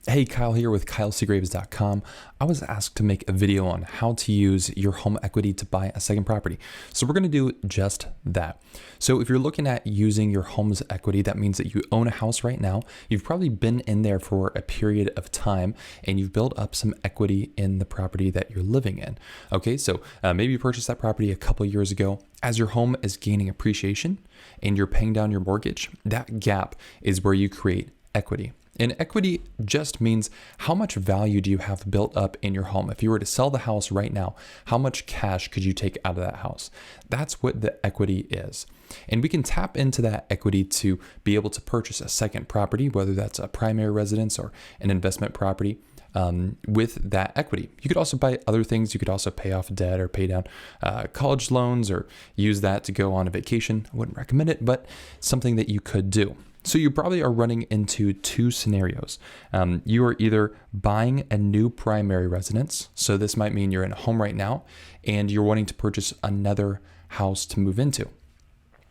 Hey, Kyle here with KyleCGraves.com. I was asked to make a video on how to use your home equity to buy a second property. So we're going to do just that. So if you're looking at using your home's equity, that means that you own a house right now. You've probably been in there for a period of time and you've built up some equity in the property that you're living in. Okay, so maybe you purchased that property a couple years ago. As your home is gaining appreciation and you're paying down your mortgage, that gap is where you create equity. And equity just means how much value do you have built up in your home? If you were to sell the house right now, how much cash could you take out of that house? That's what the equity is. And we can tap into that equity to be able to purchase a second property, whether that's a primary residence or an investment property. With that equity, you could also buy other things. You could also pay off debt or pay down college loans or use that to go on a vacation. I wouldn't recommend it, but something that you could do. So you probably are running into two scenarios. You are either buying a new primary residence. So this might mean you're in a home right now and you're wanting to purchase another house to move into.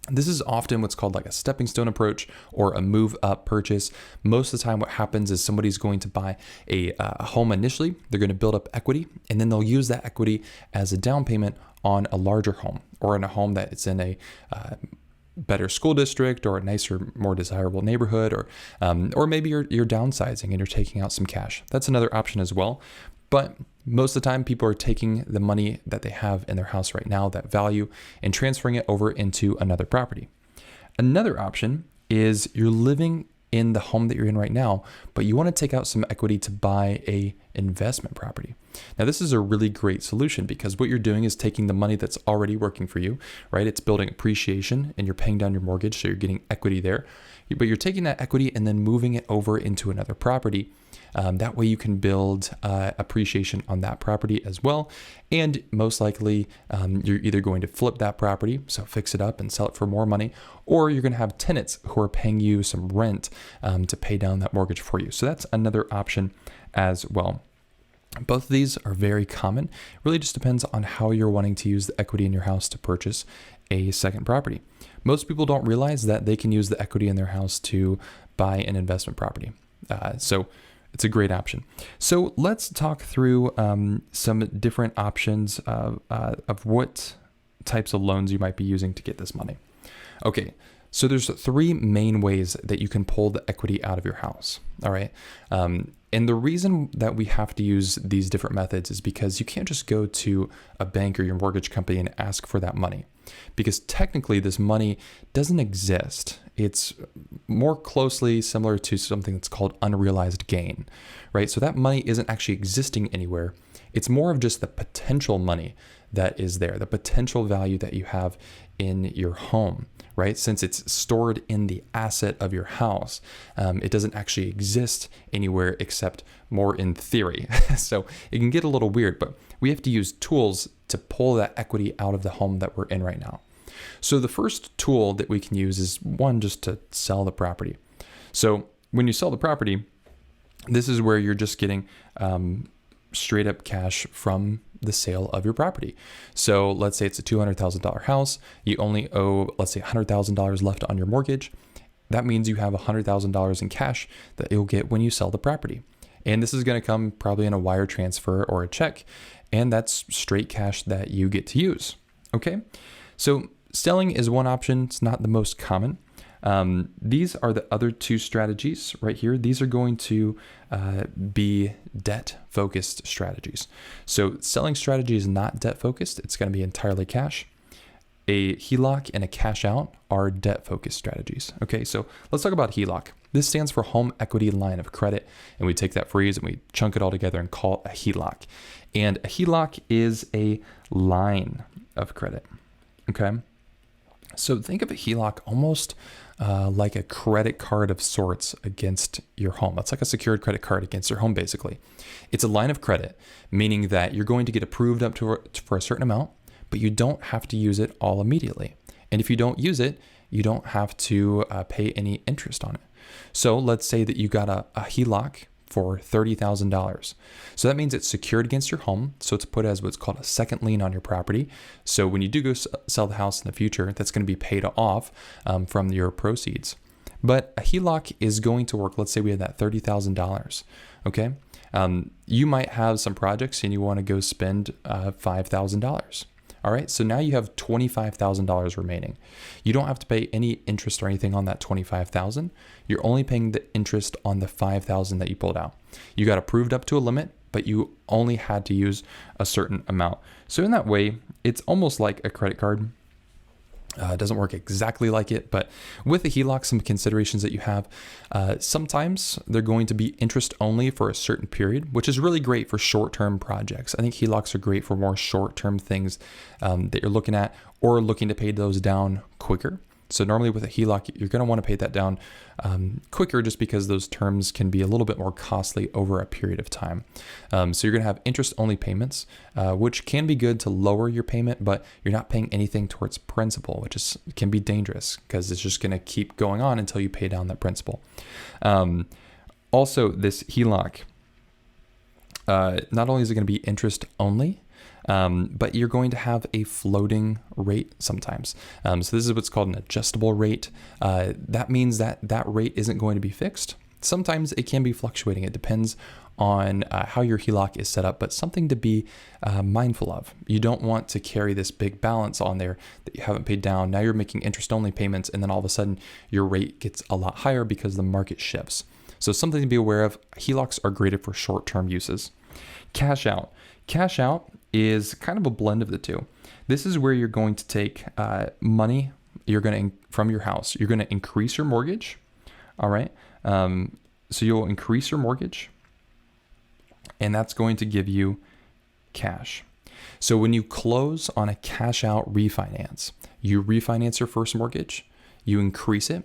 This is often what's called like a stepping stone approach or a move up purchase. Most of the time what happens is somebody's going to buy a home initially. They're going to build up equity and then they'll use that equity as a down payment on a larger home or in a home that it's in a better school district or a nicer, more desirable neighborhood, or maybe you're downsizing and you're taking out some cash. That's another option as well. But most of the time, people are taking the money that they have in their house right now, that value, and transferring it over into another property. Another option is you're living in the home that you're in right now, but you want to take out some equity to buy a investment property. Now, this is a really great solution because what you're doing is taking the money that's already working for you, right? It's building appreciation and you're paying down your mortgage, so you're getting equity there. But you're taking that equity and then moving it over into another property. That way you can build appreciation on that property as well. And most likely you're either going to flip that property, so fix it up and sell it for more money, or you're going to have tenants who are paying you some rent to pay down that mortgage for you. So that's another option as well. Both of these are very common. It really just depends on how you're wanting to use the equity in your house to purchase a second property. Most people don't realize that they can use the equity in their house to buy an investment property. So it's a great option. So let's talk through some different options of what types of loans you might be using to get this money. Okay, so there's three main ways that you can pull the equity out of your house. All right. And the reason that we have to use these different methods is because you can't just go to a bank or your mortgage company and ask for that money, because technically this money doesn't exist. It's more closely similar to something that's called unrealized gain, right? So that money isn't actually existing anywhere. It's more of just the potential money that is there, the potential value that you have in your home, right? Since it's stored in the asset of your house, it doesn't actually exist anywhere except more in theory. So it can get a little weird, but we have to use tools to pull that equity out of the home that we're in right now. So the first tool that we can use is one, just to sell the property. So when you sell the property, this is where you're just getting straight up cash from the sale of your property. So let's say it's a $200,000 house. You only owe, let's say $100,000 left on your mortgage. That means you have $100,000 in cash that you'll get when you sell the property. And this is going to come probably in a wire transfer or a check. And that's straight cash that you get to use. Okay. So selling is one option. It's not the most common. These are the other two strategies right here. These are going to be debt-focused strategies. So selling strategy is not debt-focused. It's going to be entirely cash. A HELOC and a cash out are debt-focused strategies. Okay, so let's talk about HELOC. This stands for Home Equity Line of Credit, and we take that phrase and we chunk it all together and call it a HELOC. And a HELOC is a line of credit. Okay, so think of a HELOC almost like a credit card of sorts against your home. It's like a secured credit card against your home, basically. It's a line of credit, meaning that you're going to get approved up for a certain amount, but you don't have to use it all immediately. And if you don't use it, you don't have to pay any interest on it. So let's say that you got a HELOC for $30,000. So that means it's secured against your home. So it's put as what's called a second lien on your property. So when you do go sell the house in the future, that's going to be paid off from your proceeds. But a HELOC is going to work. Let's say we had that $30,000. Okay. You might have some projects and you want to go spend $5,000. All right. So now you have $25,000 remaining. You don't have to pay any interest or anything on that $25,000. You're only paying the interest on the $5,000 that you pulled out. You got approved up to a limit, but you only had to use a certain amount. So in that way, it's almost like a credit card. It doesn't work exactly like it, but with the HELOC, some considerations that you have, sometimes they're going to be interest only for a certain period, which is really great for short-term projects. I think HELOCs are great for more short-term things that you're looking at or looking to pay those down quicker. So normally with a HELOC, you're going to want to pay that down quicker just because those terms can be a little bit more costly over a period of time. So you're going to have interest-only payments, which can be good to lower your payment, but you're not paying anything towards principal, which can be dangerous because it's just going to keep going on until you pay down that principal. Also, this HELOC, not only is it going to be interest-only, but you're going to have a floating rate sometimes. So this is what's called an adjustable rate. That means that rate isn't going to be fixed. Sometimes it can be fluctuating. It depends on how your HELOC is set up, but something to be mindful of. You don't want to carry this big balance on there that you haven't paid down. Now you're making interest-only payments, and then all of a sudden your rate gets a lot higher because the market shifts. So something to be aware of. HELOCs are graded for short-term uses. Cash out. Cash out is kind of a blend of the two. This is where you're going to take money from your house. You're going to increase your mortgage. All right. So you'll increase your mortgage, and that's going to give you cash. So when you close on a cash out refinance, you refinance your first mortgage, you increase it,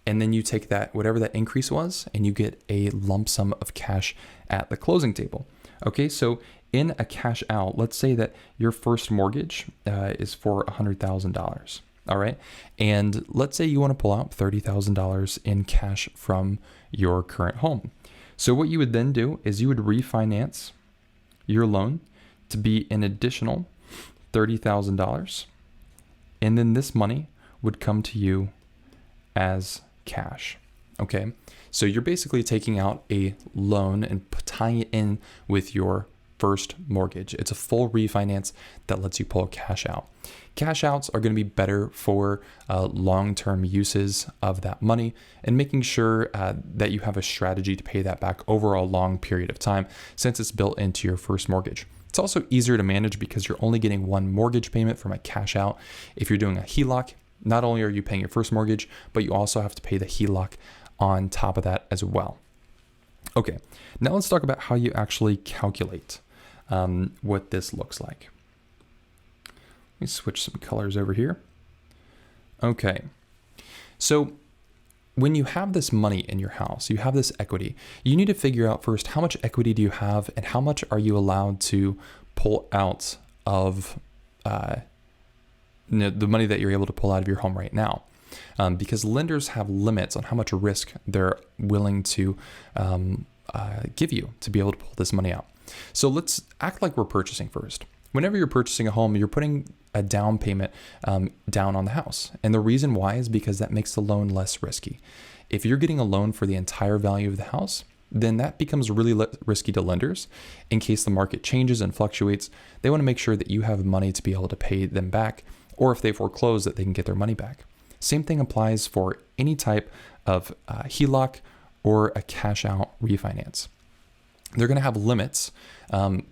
and then you take that, whatever that increase was, and you get a lump sum of cash at the closing table. Okay, so in a cash out, let's say that your first mortgage is for $100,000. All right. And let's say you want to pull out $30,000 in cash from your current home. So what you would then do is you would refinance your loan to be an additional $30,000. And then this money would come to you as cash. Okay. So you're basically taking out a loan and tying it in with your first mortgage. It's a full refinance that lets you pull cash out. Cash outs are going to be better for long-term uses of that money and making sure that you have a strategy to pay that back over a long period of time since it's built into your first mortgage. It's also easier to manage because you're only getting one mortgage payment from a cash out. If you're doing a HELOC, not only are you paying your first mortgage, but you also have to pay the HELOC on top of that as well. Okay, now let's talk about how you actually calculate what this looks like. Let me switch some colors over here. Okay, so when you have this money in your house, you have this equity, you need to figure out first how much equity do you have and how much are you allowed to pull out of the money that you're able to pull out of your home right now. Because lenders have limits on how much risk they're willing to give you to be able to pull this money out. So let's act like we're purchasing first. Whenever you're purchasing a home, you're putting a down payment down on the house. And the reason why is because that makes the loan less risky. If you're getting a loan for the entire value of the house, then that becomes really risky to lenders. In case the market changes and fluctuates, they want to make sure that you have money to be able to pay them back, or if they foreclose, that they can get their money back. Same thing applies for any type of HELOC or a cash out refinance. They're going to have limits,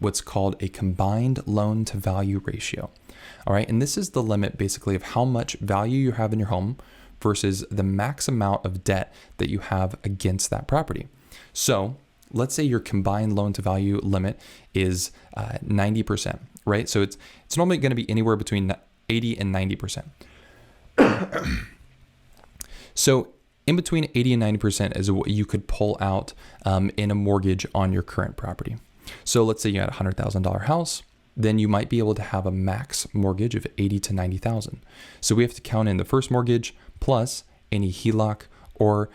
what's called a combined loan to value ratio. All right. And this is the limit basically of how much value you have in your home versus the max amount of debt that you have against that property. So let's say your combined loan to value limit is 90%, right? So it's normally going to be anywhere between 80 and 90%. So in between 80 and 90% is what you could pull out in a mortgage on your current property. So let's say you had a $100,000 house, then you might be able to have a max mortgage of 80 to 90,000. So we have to count in the first mortgage plus any HELOC, or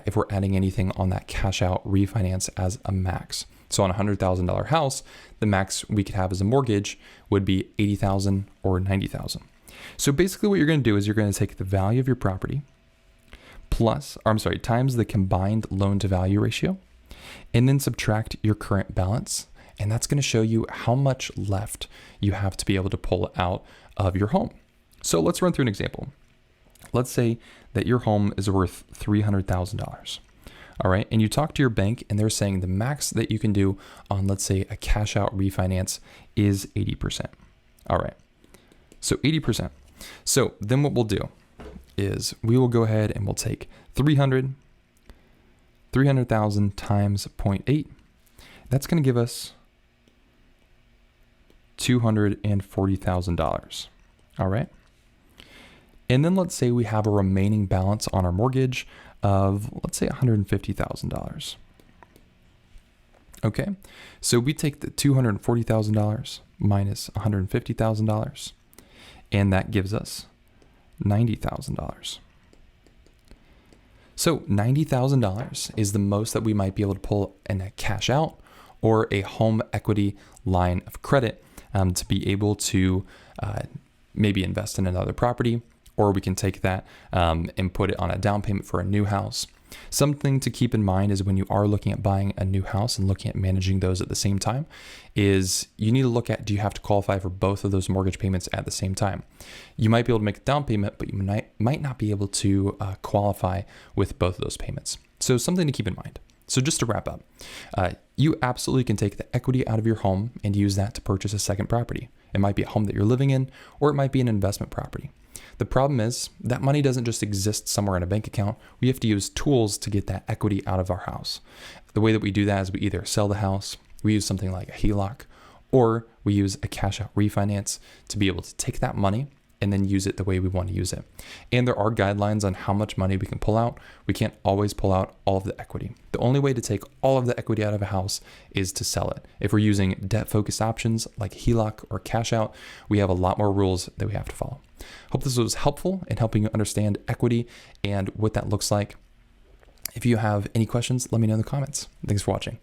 if we're adding anything on that cash out refinance as a max. So on a $100,000 house, the max we could have as a mortgage would be 80,000 or 90,000. So basically what you're going to do is you're going to take the value of your property times the combined loan to value ratio, and then subtract your current balance. And that's going to show you how much left you have to be able to pull out of your home. So let's run through an example. Let's say that your home is worth $300,000. All right. And you talk to your bank and they're saying the max that you can do on, let's say, a cash out refinance is 80%. All right. So 80%. So then what we'll do is we will go ahead and we'll take 300,000 times 0.8. That's going to give us $240,000. All right. And then let's say we have a remaining balance on our mortgage of, let's say, $150,000. Okay. So we take the $240,000 minus $150,000, and that gives us $90,000. So $90,000 is the most that we might be able to pull in a cash out or a home equity line of credit to be able to maybe invest in another property, or we can take that and put it on a down payment for a new house. Something to keep in mind is when you are looking at buying a new house and looking at managing those at the same time is you need to look at, do you have to qualify for both of those mortgage payments at the same time? You might be able to make a down payment, but you might not be able to qualify with both of those payments. So something to keep in mind. So just to wrap up, you absolutely can take the equity out of your home and use that to purchase a second property. It might be a home that you're living in, or it might be an investment property. The problem is that money doesn't just exist somewhere in a bank account. We have to use tools to get that equity out of our house. The way that we do that is we either sell the house, we use something like a HELOC, or we use a cash out refinance to be able to take that money and then use it the way we want to use it. And there are guidelines on how much money we can pull out. We can't always pull out all of the equity. The only way to take all of the equity out of a house is to sell it. If we're using debt-focused options like HELOC or cash out, we have a lot more rules that we have to follow. Hope this was helpful in helping you understand equity and what that looks like. If you have any questions, let me know in the comments. Thanks for watching.